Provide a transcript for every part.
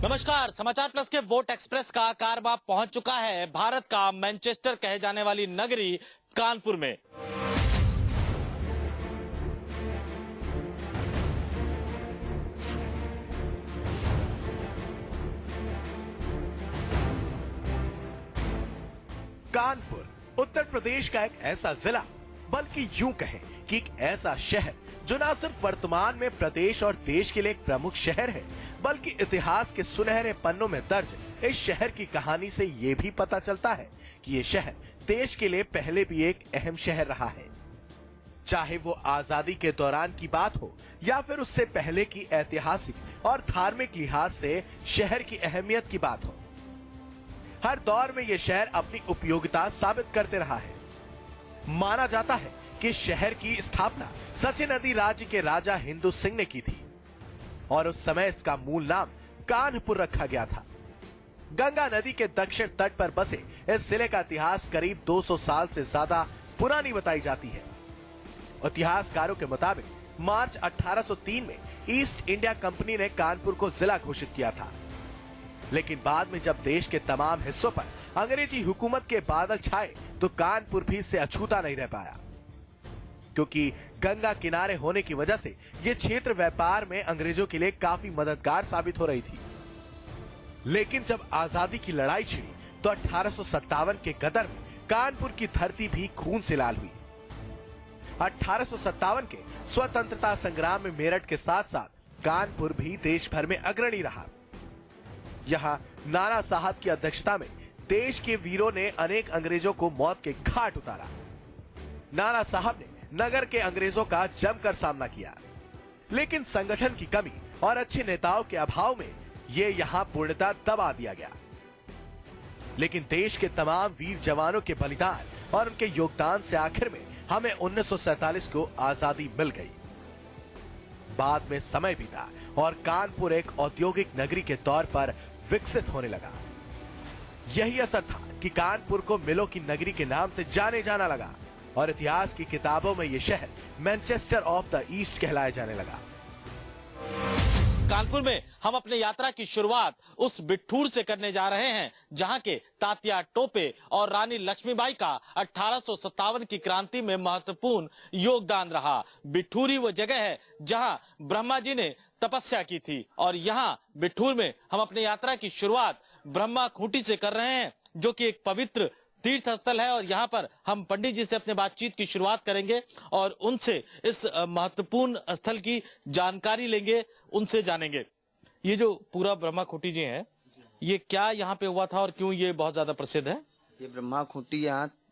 नमस्कार, समाचार प्लस के वोट एक्सप्रेस का कारवां पहुंच चुका है भारत का मैनचेस्टर कहे जाने वाली नगरी कानपुर में। कानपुर उत्तर प्रदेश का एक ऐसा जिला, बल्कि यूं कहें कि एक ऐसा शहर जो न सिर्फ वर्तमान में प्रदेश और देश के लिए एक प्रमुख शहर है, बल्कि इतिहास के सुनहरे पन्नों में दर्ज इस शहर की कहानी से ये भी पता चलता है कि ये शहर देश के लिए पहले भी एक अहम शहर रहा है। चाहे वो आजादी के दौरान की बात हो या फिर उससे पहले की ऐतिहासिक और धार्मिक लिहाज से शहर की अहमियत की बात हो, हर दौर में ये शहर अपनी उपयोगिता साबित करते रहा है। माना जाता है कि शहर की स्थापना सचिन नदी राज्य के राजा हिंदू सिंह ने की थी और उस समय इसका मूल नाम कानपुर रखा गया था। गंगा नदी के दक्षिण तट पर बसे इस जिले का इतिहास करीब 200 साल से ज्यादा पुरानी बताई जाती है। इतिहासकारों के मुताबिक मार्च 1803 में ईस्ट इंडिया कंपनी ने कानपुर को जिला घोषित किया था, लेकिन बाद में जब देश के तमाम हिस्सों पर अंग्रेजी हुकूमत के बादल छाए तो कानपुर भी इससे अछूता नहीं रह पाया, क्योंकि गंगा किनारे होने की वजह से यह क्षेत्र व्यापार में अंग्रेजों के लिए काफी मददगार साबित हो रही थी। लेकिन जब आजादी की लड़ाई छिड़ी तो 1857 के गदर में कानपुर की धरती भी खून से लाल हुई। 1857 के स्वतंत्रता संग्राम में मेरठ के साथ साथ कानपुर भी देश भर में अग्रणी रहा। यहाँ नाना साहब की अध्यक्षता में देश के वीरों ने अनेक अंग्रेजों को मौत के घाट उतारा। नाना साहब ने नगर के अंग्रेजों का जमकर सामना किया, लेकिन संगठन की कमी और अच्छे नेताओं के अभाव में ये यहाँ पूर्णतः दबा दिया गया। लेकिन देश के तमाम वीर जवानों के बलिदान और उनके योगदान से आखिर में हमें 1947 को आजादी मिल गई। बाद में समय बीता और कानपुर एक औद्योगिक नगरी के तौर पर विकसित होने लगा। यही असर था कि कानपुर को मिलों की नगरी के नाम से जाने जाना लगा और इतिहास की किताबों में यह शहर मैनचेस्टर ऑफ द ईस्ट कहलाया जाने लगा। कानपुर में हम अपने यात्रा की शुरुआत उस बिठूर से करने जा रहे हैं जहां के तात्या टोपे और रानी लक्ष्मीबाई का 1857 की क्रांति में महत्वपूर्ण योगदान रहा। बिठूर ही वो जगह है जहां ब्रह्मा जी ने तपस्या की थी और यहाँ बिठूर में हम अपने यात्रा की शुरुआत ब्रह्मा खूंटी से कर रहे हैं, जो कि एक पवित्र तीर्थ स्थल है। और यहाँ पर हम पंडित जी से अपने बातचीत की शुरुआत करेंगे और उनसे इस महत्वपूर्ण स्थल की जानकारी लेंगे, उनसे जानेंगे। ये जो पूरा ब्रह्मा खूंटी जी है, ये क्या यहाँ पे हुआ था और क्यों ये बहुत ज्यादा प्रसिद्ध है? ये ब्रह्मा खूंटी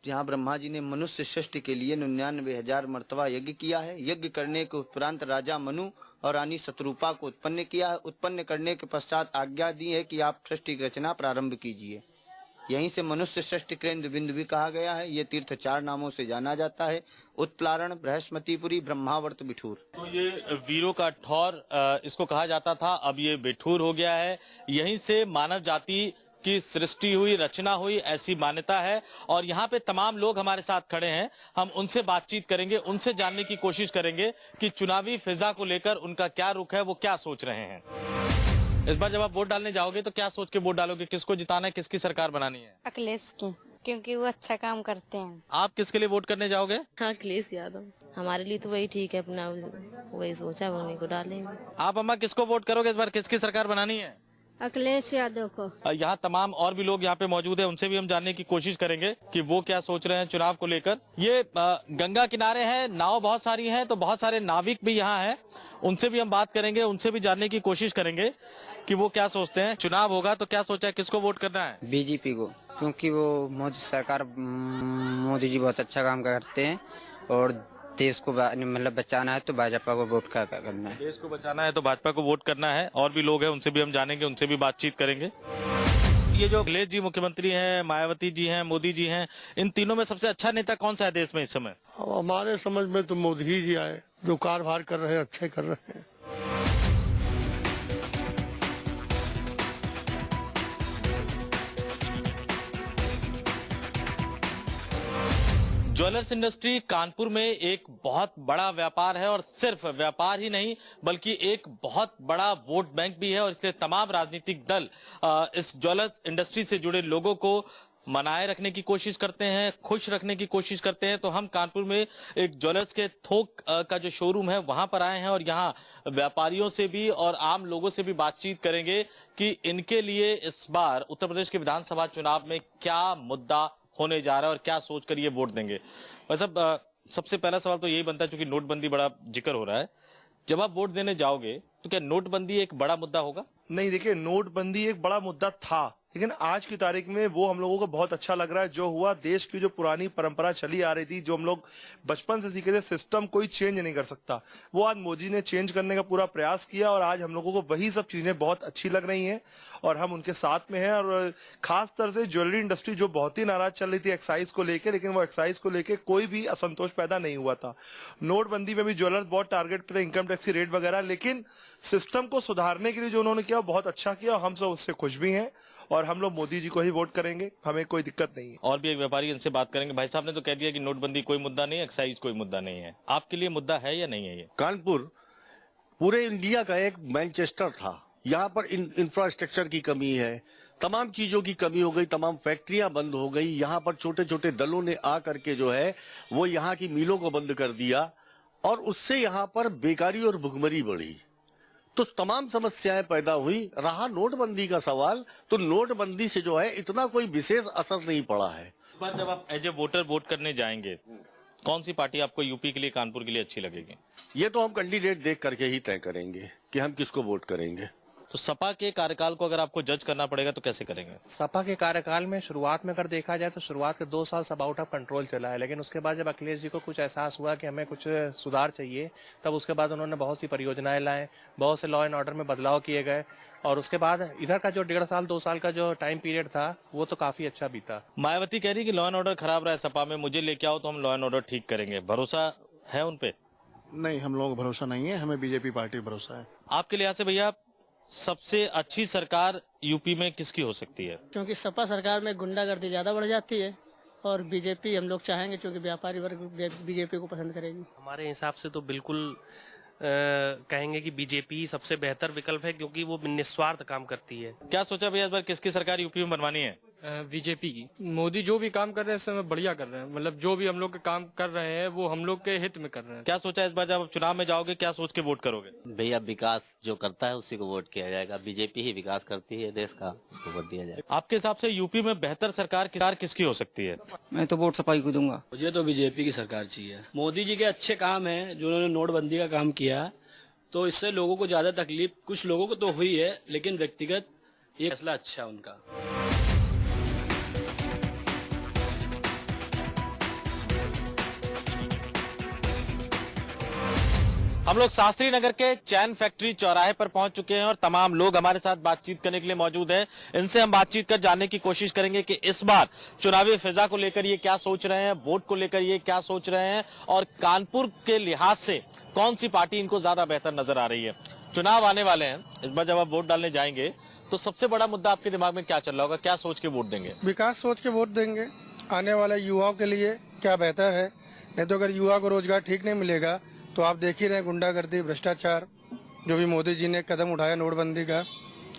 यहाँ ब्रह्मा जी ने मनुष्य सृष्टि के लिए 99,000 मर्तबा यज्ञ किया है। यज्ञ करने के उपरांत राजा मनु और रानी शत्रुपा को उत्पन्न किया है। उत्पन्न करने के पश्चात आज्ञा दी है कि आप सृष्टि की रचना प्रारंभ कीजिए। यहीं से मनुष्य सृष्टि केंद्र बिंदु भी कहा गया है। ये तीर्थ 4 नामों से जाना जाता है: उत्प्लारण, बृहस्पतिपुरी, ब्रह्मावर्त, बिठूर। तो ये वीरों का ठौर इसको कहा जाता था, अब ये बिठूर हो गया है। यहीं से मानव जाति की सृष्टि हुई, रचना हुई, ऐसी मान्यता है। और यहाँ पे तमाम लोग हमारे साथ खड़े हैं, हम उनसे बातचीत करेंगे, उनसे जानने की कोशिश करेंगे कि चुनावी फिजा को लेकर उनका क्या रुख है, वो क्या सोच रहे हैं। इस बार जब आप वोट डालने जाओगे तो क्या सोच के वोट डालोगे? किसको जिताना है, किसकी सरकार बनानी है? अखिलेश की, क्योंकि वो अच्छा काम करते हैं। आप किसके लिए वोट करने जाओगे? हाँ, अखिलेश यादव। हमारे लिए तो वही ठीक है, अपना वही सोचा, उन्हीं को डालेंगे। आप अम्मा किसको वोट करोगे? इस बार किसकी सरकार बनानी है? अखिलेश यादव को। यहाँ तमाम और भी लोग यहाँ पे मौजूद है, उनसे भी हम जानने की कोशिश करेंगे कि वो क्या सोच रहे हैं चुनाव को लेकर। ये गंगा किनारे है, नाव बहुत सारी हैं, तो बहुत सारे नाविक भी यहाँ हैं, उनसे भी हम बात करेंगे, उनसे भी जानने की कोशिश करेंगे कि वो क्या सोचते हैं। चुनाव होगा तो क्या सोचा है, किसको वोट करना है? बीजेपी को, क्योंकि वो मोदी सरकार, मोदी जी बहुत अच्छा काम करते हैं और देश को मतलब बचाना है तो भाजपा को वोट करना है। देश को बचाना है तो भाजपा को वोट करना है। और भी लोग हैं, उनसे भी हम जानेंगे, उनसे भी बातचीत करेंगे। ये जो अखिलेश जी मुख्यमंत्री हैं, मायावती जी हैं, मोदी जी हैं, इन तीनों में सबसे अच्छा नेता कौन सा है देश में इस समय? हमारे समझ में तो मोदी जी आए, जो कारभार कर रहे हैं, अच्छे कर रहे हैं। ज्वेलर्स इंडस्ट्री कानपुर में एक बहुत बड़ा व्यापार है और सिर्फ व्यापार ही नहीं बल्कि एक बहुत बड़ा वोट बैंक भी है और इसलिए तमाम राजनीतिक दल इस ज्वेलर्स इंडस्ट्री से जुड़े लोगों को मनाए रखने की कोशिश करते हैं, खुश रखने की कोशिश करते हैं। तो हम कानपुर में एक ज्वेलर्स के थोक का जो शोरूम है वहां पर आए हैं और यहाँ व्यापारियों से भी और आम लोगों से भी बातचीत करेंगे कि इनके लिए इस बार उत्तर प्रदेश के विधानसभा चुनाव में क्या मुद्दा होने जा रहा है और क्या सोचकर ये वोट देंगे। वैसे सबसे पहला सवाल तो यही बनता है, क्योंकि नोटबंदी बड़ा जिक्र हो रहा है, जब आप वोट देने जाओगे तो क्या नोटबंदी एक बड़ा मुद्दा होगा? नहीं, देखिए नोटबंदी एक बड़ा मुद्दा था, लेकिन आज की तारीख में वो हम लोगों को बहुत अच्छा लग रहा है। जो हुआ, देश की जो पुरानी परंपरा चली आ रही थी, जो हम लोग बचपन से सीखे थे, सिस्टम कोई चेंज नहीं कर सकता, वो आज मोदी ने चेंज करने का पूरा प्रयास किया और आज हम लोगों को वही सब चीजें बहुत अच्छी लग रही हैं और हम उनके साथ में हैं। और खास तरह से ज्वेलरी इंडस्ट्री जो बहुत ही नाराज चल रही थी एक्साइज को लेकर, लेकिन वो एक्साइज को लेकर कोई भी असंतोष पैदा नहीं हुआ था। नोटबंदी में भी ज्वेलर्स बहुत टारगेट पे थे, इनकम टैक्स की रेट वगैरह, लेकिन सिस्टम को सुधारने के लिए जो उन्होंने किया बहुत अच्छा किया और हम सब उससे खुश भी हैं और हम लोग मोदी जी को ही वोट करेंगे, हमें कोई दिक्कत नहीं है। और भी एक व्यापारी, इनसे बात करेंगे। भाई साहब ने तो कह दिया कि नोटबंदी कोई मुद्दा नहीं है, एक्साइज कोई मुद्दा नहीं है, आपके लिए मुद्दा है या नहीं है? ये कानपुर पूरे इंडिया का एक मैनचेस्टर था। यहाँ पर इंफ्रास्ट्रक्चर की कमी है, तमाम चीजों की कमी हो गई, तमाम फैक्ट्रियां बंद हो गई। यहाँ पर छोटे छोटे दलों ने आ करके जो है वो यहाँ की मिलों को बंद कर दिया और उससे यहाँ पर बेकारी और भुखमरी बढ़ी, तो तमाम समस्याएं पैदा हुई। रहा नोटबंदी का सवाल, तो नोटबंदी से जो है इतना कोई विशेष असर नहीं पड़ा है। इस बार जब आप एज ए वोटर वोट करने जाएंगे, कौन सी पार्टी आपको यूपी के लिए, कानपुर के लिए अच्छी लगेगी? ये तो हम कैंडिडेट देख करके ही तय करेंगे कि हम किसको वोट करेंगे। तो सपा के कार्यकाल को अगर आपको जज करना पड़ेगा तो कैसे करेंगे? सपा के कार्यकाल में शुरुआत में अगर देखा जाए तो शुरुआत के 2 साल सब आउट ऑफ कंट्रोल चला है, लेकिन उसके बाद जब अखिलेश जी को कुछ एहसास हुआ कि हमें कुछ सुधार चाहिए, तब उसके बाद उन्होंने बहुत सी परियोजनाएं लाए, बहुत से लॉ एंड ऑर्डर में बदलाव किए गए और उसके बाद इधर का जो 1.5 साल 2 साल का जो टाइम पीरियड था वो तो काफी अच्छा बीता। मायावती कह रही कि लॉ एंड ऑर्डर खराब रहा है सपा में, मुझे लेके आओ तो हम लॉ एंड ऑर्डर ठीक करेंगे, भरोसा है उनपे? नहीं, हम लोगों को भरोसा नहीं है, हमें बीजेपी पार्टी भरोसा है। आपके लिहाज से भैया सबसे अच्छी सरकार यूपी में किसकी हो सकती है? क्योंकि सपा सरकार में गुंडागर्दी ज्यादा बढ़ जाती है और बीजेपी हम लोग चाहेंगे, क्योंकि व्यापारी वर्ग बीजेपी को पसंद करेगी। हमारे हिसाब से तो बिल्कुल कहेंगे कि बीजेपी सबसे बेहतर विकल्प है, क्योंकि वो निस्वार्थ काम करती है। क्या सोचा भैया इस बार किसकी सरकार यूपी में बनवानी है? बीजेपी की। मोदी जो भी काम कर रहे हैं इस समय बढ़िया कर रहे हैं, मतलब जो भी हम लोग के काम कर रहे हैं वो हम लोग के हित में कर रहे हैं। क्या सोचा इस बार जब आप चुनाव में जाओगे, क्या सोच के वोट करोगे? भैया विकास जो करता है उसी को वोट किया जाएगा, बीजेपी ही विकास करती है देश का, उसको वोट दिया जाएगा। आपके हिसाब से यूपी में बेहतर सरकार किसकी हो सकती है? मैं तो वोट सपा को दूंगा। मुझे तो बीजेपी की सरकार चाहिए। मोदी जी के अच्छे काम है जो उन्होंने नोटबंदी का काम किया, तो इससे लोगों को ज्यादा तकलीफ कुछ लोगों को तो हुई है, लेकिन व्यक्तिगत ये फैसला अच्छा है उनका। हम लोग शास्त्री नगर के चैन फैक्ट्री चौराहे पर पहुंच चुके हैं और तमाम लोग हमारे साथ बातचीत करने के लिए मौजूद हैं। इनसे हम बातचीत कर जानने की कोशिश करेंगे कि इस बार चुनावी फिजा को लेकर ये क्या सोच रहे हैं, वोट को लेकर ये क्या सोच रहे हैं और कानपुर के लिहाज से कौन सी पार्टी इनको ज्यादा बेहतर नजर आ रही है। चुनाव आने वाले हैं, इस बार जब आप वोट डालने जाएंगे तो सबसे बड़ा मुद्दा आपके दिमाग में क्या चल रहा होगा, क्या सोच के वोट देंगे? विकास सोच के वोट देंगे। आने वाले युवाओं के लिए क्या बेहतर है, नहीं तो अगर युवा को रोजगार ठीक नहीं मिलेगा तो आप देख ही रहे गुंडागर्दी, भ्रष्टाचार, जो भी मोदी जी ने कदम उठाया नोटबंदी का,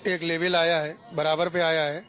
एक लेवल आया है, बराबर पे आया है।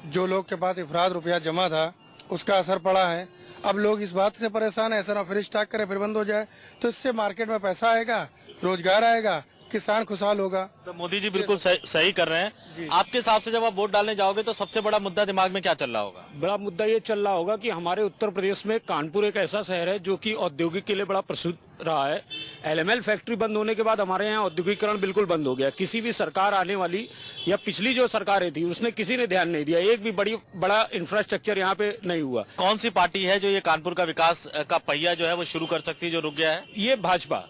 जो लोग के पास अफराद रुपया जमा था उसका असर पड़ा है। अब लोग इस बात से परेशान है, ऐसा ना फिर स्टॉक करे फिर बंद हो जाए, तो इससे मार्केट में पैसा आएगा, रोजगार आएगा, किसान खुशहाल होगा। तो मोदी जी बिल्कुल सही कर रहे हैं। आपके हिसाब से जब आप वोट डालने जाओगे तो सबसे बड़ा मुद्दा दिमाग में क्या चल रहा होगा? बड़ा मुद्दा ये चल रहा होगा कि हमारे उत्तर प्रदेश में कानपुर एक ऐसा शहर है जो कि औद्योगिक के लिए बड़ा प्रसिद्ध रहा है। LML फैक्ट्री बंद होने के बाद हमारे यहाँ औद्योगिकरण बिल्कुल बंद हो गया। किसी भी सरकार आने वाली या पिछली जो सरकारें थी उसने किसी ने ध्यान नहीं दिया, एक भी बड़ा इंफ्रास्ट्रक्चर यहाँ पे नहीं हुआ। कौन सी पार्टी है जो ये कानपुर का विकास का पहिया जो है वो शुरू कर सकती है, जो रुक गया है? ये भाजपा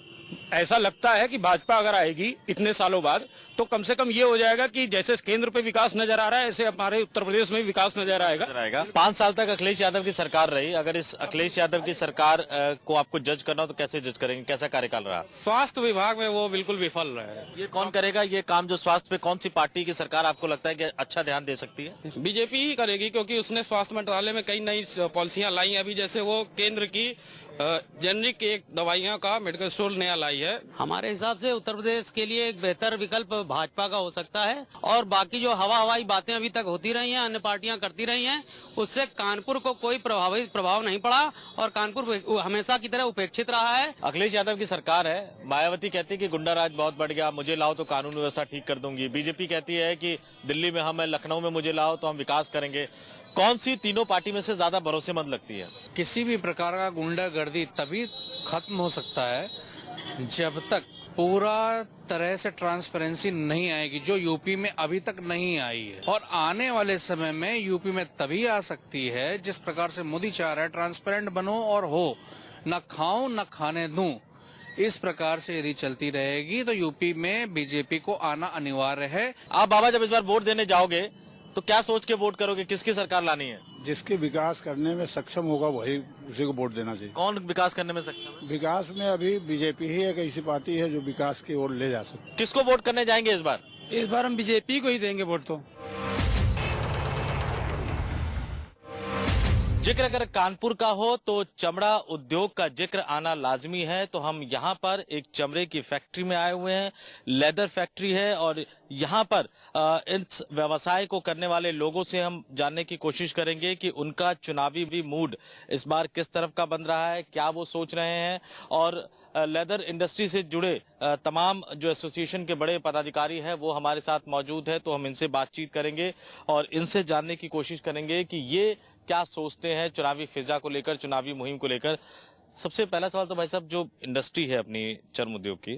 ऐसा लगता है कि भाजपा अगर आएगी इतने सालों बाद तो कम से कम ये हो जाएगा कि जैसे केंद्र पे विकास नजर आ रहा है ऐसे हमारे उत्तर प्रदेश में विकास नजर आएगा। 5 साल तक अखिलेश यादव की सरकार रही, अगर इस अखिलेश यादव की सरकार को आपको जज करना हो तो कैसे जज करेंगे, कैसा कार्यकाल रहा? स्वास्थ्य विभाग में वो बिल्कुल विफल रहे। ये कौन करेगा ये काम जो स्वास्थ्य पे, कौन सी पार्टी की सरकार आपको लगता है कि अच्छा ध्यान दे सकती है? बीजेपी ही करेगी, क्योंकि उसने स्वास्थ्य मंत्रालय में कई नई पॉलिसियां लाई। अभी जैसे वो केंद्र की जेनरिक एक दवाइयां का मेडिकल स्टोर नया लाई है। हमारे हिसाब से उत्तर प्रदेश के लिए एक बेहतर विकल्प भाजपा का हो सकता है, और बाकी जो हवाई बातें अभी तक होती रही हैं, अन्य पार्टियां करती रही हैं, उससे कानपुर को कोई प्रभाव नहीं पड़ा और कानपुर हमेशा की तरह उपेक्षित रहा है। अखिलेश यादव की सरकार है, मायावती कहती है कि गुंडा राज बहुत बढ़ गया, मुझे लाओ तो कानून व्यवस्था ठीक कर दूंगी। बीजेपी कहती है कि दिल्ली में हम, लखनऊ में मुझे लाओ तो हम विकास करेंगे। कौन सी तीनों पार्टी में से ज्यादा भरोसेमंद लगती है? किसी भी प्रकार का गुंडागर्दी तभी खत्म हो सकता है जब तक पूरा तरह से ट्रांसपेरेंसी नहीं आएगी, जो यूपी में अभी तक नहीं आई है, और आने वाले समय में यूपी में तभी आ सकती है जिस प्रकार से मोदी चाह रहा है, ट्रांसपेरेंट बनो और हो, न खाऊं न खाने दूं। इस प्रकार से यदि चलती रहेगी तो यूपी में बीजेपी को आना अनिवार्य है। आप बाबा जब इस बार वोट देने जाओगे तो क्या सोच के वोट करोगे, किसकी सरकार लानी है? जिसके विकास करने में सक्षम होगा वही, उसी को वोट देना चाहिए। कौन विकास करने में सक्षम है? विकास में अभी बीजेपी ही एक ऐसी पार्टी है जो विकास की ओर ले जा सकती। किसको वोट करने जाएंगे इस बार? इस बार हम बीजेपी को ही देंगे वोट। तो जिक्र अगर कानपुर का हो तो चमड़ा उद्योग का जिक्र आना लाजमी है। तो हम यहाँ पर एक चमड़े की फैक्ट्री में आए हुए हैं, लेदर फैक्ट्री है, और यहाँ पर इस व्यवसाय को करने वाले लोगों से हम जानने की कोशिश करेंगे कि उनका चुनावी भी मूड इस बार किस तरफ का बन रहा है, क्या वो सोच रहे हैं। और लेदर इंडस्ट्री से जुड़े तमाम जो एसोसिएशन के बड़े पदाधिकारी हैं वो हमारे साथ मौजूद है, तो हम इनसे बातचीत करेंगे और इनसे जानने की कोशिश करेंगे कि ये क्या सोचते हैं चुनावी फिजा को लेकर, चुनावी मुहिम को लेकर। सबसे पहला सवाल तो भाई साहब, जो इंडस्ट्री है अपनी चर्म उद्योग की,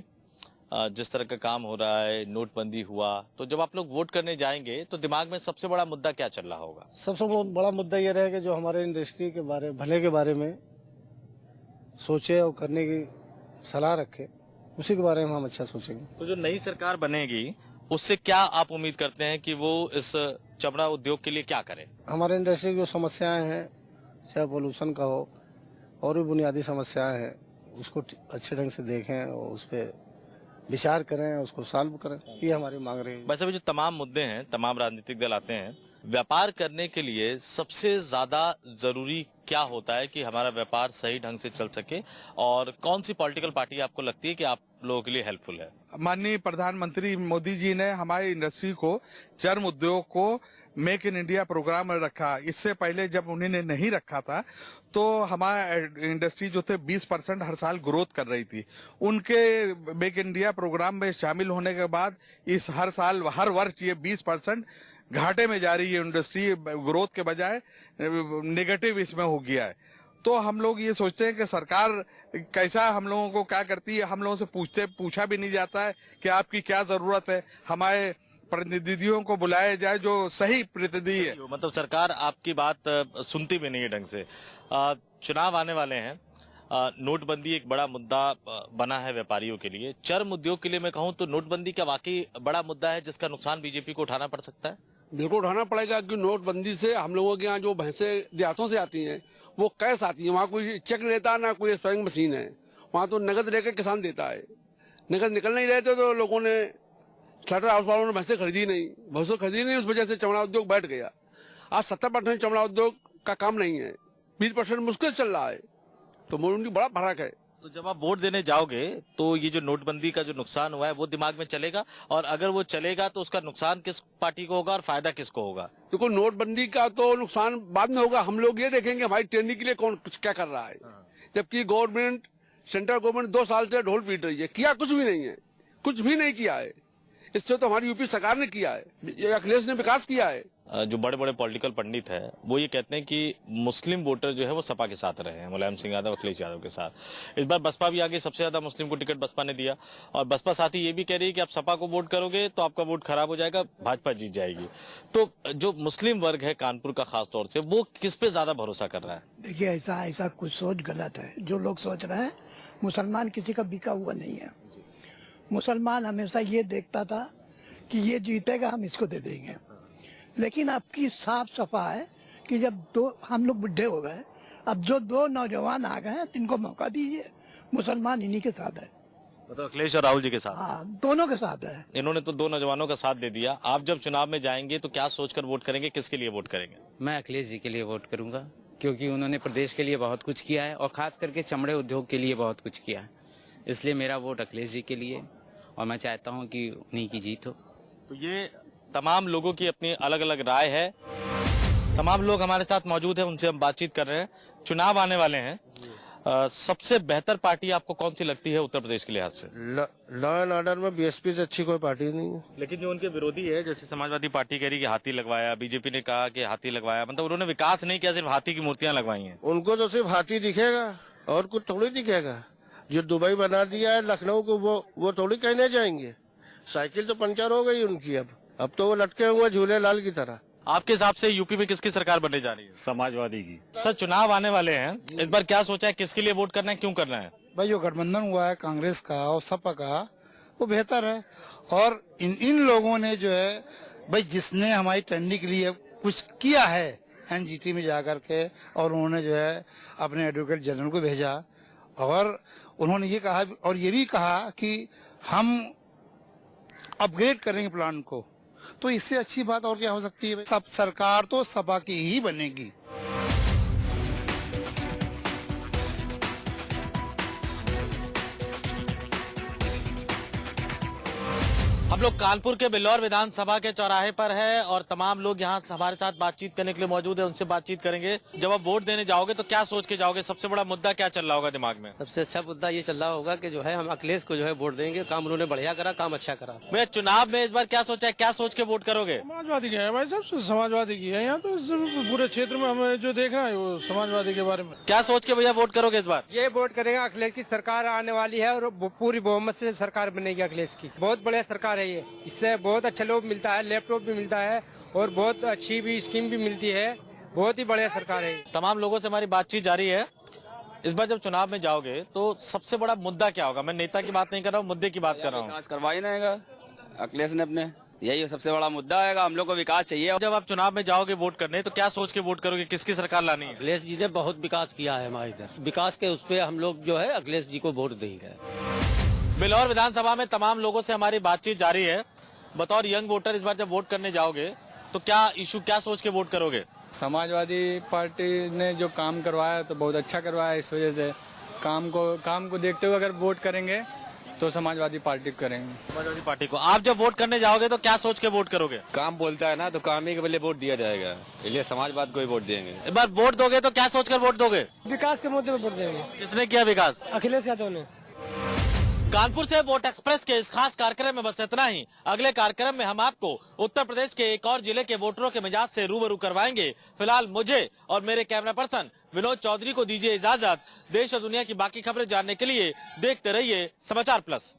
जिस तरह का काम हो रहा है, नोटबंदी हुआ, तो जब आप लोग वोट करने जाएंगे तो दिमाग में सबसे बड़ा मुद्दा क्या चल रहा होगा? सबसे बड़ा मुद्दा ये रहेगा जो हमारे इंडस्ट्री के बारे, भले के बारे में सोचे और करने की सलाह रखे, उसी के बारे में हम अच्छा सोचेंगे। तो जो नई सरकार बनेगी उससे क्या आप उम्मीद करते हैं कि वो इस चमड़ा उद्योग के लिए क्या करे? हमारे इंडस्ट्री की जो समस्याएं हैं, चाहे पोल्यूशन का हो और भी बुनियादी समस्याएं हैं, उसको अच्छे ढंग से देखें और उस पर विचार करें, उसको सॉल्व करें, ये हमारी मांग रही है। वैसे भी जो तमाम मुद्दे हैं, तमाम राजनीतिक दल आते हैं, व्यापार करने के लिए सबसे ज्यादा जरूरी क्या होता है कि हमारा व्यापार सही ढंग से चल सके, और कौन सी पॉलिटिकल पार्टी आपको लगती है कि आप लोगों के लिए हेल्पफुल है? माननीय प्रधानमंत्री मोदी जी ने हमारी इंडस्ट्री को, चर्म उद्योग को मेक इन इंडिया प्रोग्राम में रखा। इससे पहले जब उन्होंने नहीं रखा था तो हमारा इंडस्ट्री जो थे 20% हर साल ग्रोथ कर रही थी। उनके मेक इन इंडिया प्रोग्राम में शामिल होने के बाद इस हर साल, हर वर्ष ये 20% घाटे में जा रही है इंडस्ट्री, ग्रोथ के बजाय नेगेटिव इसमें हो गया है। तो हम लोग ये सोचते हैं कि सरकार कैसा हम लोगों को क्या करती है, हम लोगों से पूछा भी नहीं जाता है कि आपकी क्या जरूरत है। हमारे प्रतिनिधियों को बुलाया जाए जो सही प्रतिनिधि है। मतलब सरकार आपकी बात सुनती भी नहीं है ढंग से। चुनाव आने वाले हैं, नोटबंदी एक बड़ा मुद्दा बना है व्यापारियों के लिए। चर्म उद्योग के लिए मैं कहूँ तो नोटबंदी क्या वाकई बड़ा मुद्दा है जिसका नुकसान बीजेपी को उठाना पड़ सकता है? बिल्कुल उठाना पड़ेगा, क्योंकि नोटबंदी से हम लोगों के यहाँ जो भैंसे देहातों से आती हैं वो कैश आती है, वहाँ कोई चेक नहीं लेता, ना कोई स्वयं मशीन है, वहाँ तो नगद लेकर किसान देता है। नगद निकल नहीं रहे थे तो लोगों ने, स्लाटर हाउस वालों ने भैंसे खरीदी नहीं, भैंसों खरीदी नहीं, उस वजह से चमड़ा उद्योग बैठ गया। आज 70% चमड़ा उद्योग का काम नहीं है, 20% मुश्किल चल रहा है, तो उनकी बड़ा फर्क है। तो जब आप वोट देने जाओगे तो ये जो नोटबंदी का जो नुकसान हुआ है वो दिमाग में चलेगा, और अगर वो चलेगा तो उसका नुकसान किस पार्टी को होगा और फायदा किसको होगा? देखो, नोटबंदी का तो नुकसान बाद में होगा, हम लोग ये देखेंगे हमारी ट्रेनिंग के लिए कौन क्या कर रहा है। जबकि गवर्नमेंट, सेंट्रल गवर्नमेंट 2 साल से ढोल पीट रही है, किया कुछ भी नहीं है, कुछ भी नहीं किया है। इससे तो हमारी यूपी सरकार ने किया है, अखिलेश ने विकास किया है। जो बड़े बड़े पॉलिटिकल पंडित हैं वो ये कहते हैं कि मुस्लिम वोटर जो है वो सपा के साथ रहे हैं, मुलायम सिंह यादव, अखिलेश यादव के साथ। इस बार बसपा भी आगे, सबसे ज्यादा मुस्लिम को टिकट बसपा ने दिया, और बसपा साथ ही ये भी कह रही है कि आप सपा को वोट करोगे तो आपका वोट खराब हो जाएगा, भाजपा जीत जाएगी। तो जो मुस्लिम वर्ग है कानपुर का खास तौर से, वो किस पे ज्यादा भरोसा कर रहा है? देखिए, ऐसा कुछ सोच गलत है। जो लोग सोच रहे हैं मुसलमान किसी का बिका हुआ नहीं है, मुसलमान हमेशा ये देखता था कि ये जीतेगा, हम इसको दे देंगे। लेकिन आपकी साफ सफा है कि जब हम लोग बुढ़े हो गए, अब जो 2 नौजवान आ गए हैं, इनको मौका दीजिए। मुसलमान इन्हीं के साथ है, मतलब अखिलेश और राहुल जी के साथ। हाँ, दोनों के साथ है। इन्होंने तो 2 नौजवानों का साथ दे दिया। आप जब चुनाव में जाएंगे तो क्या सोचकर वोट करेंगे, किसके लिए वोट करेंगे? मैं अखिलेश जी के लिए वोट करूंगा, क्योंकि उन्होंने प्रदेश के लिए बहुत कुछ किया है और खास करके चमड़े उद्योग के लिए बहुत कुछ किया है। इसलिए मेरा वोट अखिलेश जी के लिए, और मैं चाहता हूं कि उन्हीं की जीत हो। तो ये तमाम लोगों की अपनी अलग अलग राय है। तमाम लोग हमारे साथ मौजूद हैं, उनसे हम बातचीत कर रहे हैं। चुनाव आने वाले हैं, सबसे बेहतर पार्टी आपको कौन सी लगती है उत्तर प्रदेश के लिहाज से? लॉ एंड ऑर्डर में बीएसपी से अच्छी कोई पार्टी नहीं है। लेकिन जो उनके विरोधी है, जैसे समाजवादी पार्टी कह रही कि हाथी लगवाया, बीजेपी ने कहा कि हाथी लगवाया, मतलब उन्होंने विकास नहीं किया, सिर्फ हाथी की मूर्तियां लगवाई हैं। उनको तो सिर्फ हाथी दिखेगा और कुछ थोड़ी दिखेगा। जो दुबई बना दिया है लखनऊ को, वो थोड़ी कहने जाएंगे। साइकिल तो पंचर हो गई उनकी, अब तो वो लटके हुए झूले लाल की तरह। आपके हिसाब से यूपी में किसकी सरकार बनने जा रही है? समाजवादी की। सर, चुनाव आने वाले हैं, इस बार क्या सोचा है, किसके लिए वोट करना है, क्यों करना है? भाई जो गठबंधन हुआ है कांग्रेस का और सपा का, वो बेहतर है। और इन लोगों ने जो है भाई, जिसने हमारी टंडी के लिए कुछ किया है एनजीटी में जाकर के, और उन्होंने जो है अपने एडवोकेट जनरल को भेजा, और उन्होंने ये कहा और ये भी कहा कि हम अपग्रेड करेंगे प्लान को, तो इससे अच्छी बात और क्या हो सकती है? सब सरकार तो सपा की ही बनेगी। हम लोग कानपुर के बिल्लौर विधानसभा के चौराहे पर है और तमाम लोग यहाँ हमारे साथ बातचीत करने के लिए मौजूद है, उनसे बातचीत करेंगे। जब आप वोट देने जाओगे तो क्या सोच के जाओगे? सबसे बड़ा मुद्दा क्या चल रहा होगा दिमाग में? सबसे अच्छा मुद्दा ये चल रहा होगा कि जो है हम अखिलेश को जो है वोट देंगे, काम उन्होंने बढ़िया करा, काम अच्छा करा। भैया, चुनाव में इस बार क्या सोचा है, क्या सोच के वोट करोगे? समाजवादी की है भाई, सब समाजवादी की है। यहाँ तो पूरे क्षेत्र में हमें जो देख रहा है वो समाजवादी के बारे में। क्या सोच के भैया वोट करोगे इस बार? ये वोट करेगा, अखिलेश की सरकार आने वाली है और पूरी बहुमत से सरकार बनेगी अखिलेश की। बहुत बढ़िया सरकार है ये, इससे बहुत अच्छा लोग मिलता है, लैपटॉप भी मिलता है और बहुत अच्छी भी स्कीम भी मिलती है। बहुत ही बढ़िया सरकार है। तमाम लोगों से हमारी बातचीत जारी है। इस बार जब चुनाव में जाओगे तो सबसे बड़ा मुद्दा क्या होगा? मैं नेता की बात नहीं कर रहा हूँ, मुद्दे की बात कर रहा हूँ। विकास करवाई ना अखिलेश ने अपने, यही सबसे बड़ा मुद्दा आएगा। हम लोग को विकास चाहिए। जब आप चुनाव में जाओगे वोट करने तो क्या सोच के वोट करोगे, किसकी सरकार लानी है? अखिलेश जी ने बहुत विकास किया है हमारे इधर, विकास के उस पे हम लोग जो है अखिलेश जी को वोट देंगे। बिल्लौर विधानसभा में तमाम लोगों से हमारी बातचीत जारी है। बतौर यंग वोटर इस बार जब वोट करने जाओगे तो क्या इशू, क्या सोच के वोट करोगे? समाजवादी पार्टी ने जो काम करवाया तो बहुत अच्छा करवाया, इस वजह से काम को देखते हुए अगर वोट करेंगे तो समाजवादी पार्टी को करेंगे। समाजवादी पार्टी को। आप जब वोट करने जाओगे तो क्या सोच के वोट करोगे? काम बोलता है ना, तो काम ही के बदले वोट दिया जाएगा, इसलिए समाजवाद को ही वोट देंगे। इस बार वोट दोगे तो क्या सोच कर वोट दोगे? विकास के मुद्दे पर वोट देंगे। किसने किया विकास? अखिलेश यादव ने। कानपुर से वोट एक्सप्रेस के इस खास कार्यक्रम में बस इतना ही। अगले कार्यक्रम में हम आपको उत्तर प्रदेश के एक और जिले के वोटरों के मिजाज से रूबरू करवाएंगे। फिलहाल मुझे और मेरे कैमरा पर्सन विनोद चौधरी को दीजिए इजाजत। देश और दुनिया की बाकी खबरें जानने के लिए देखते रहिए समाचार प्लस।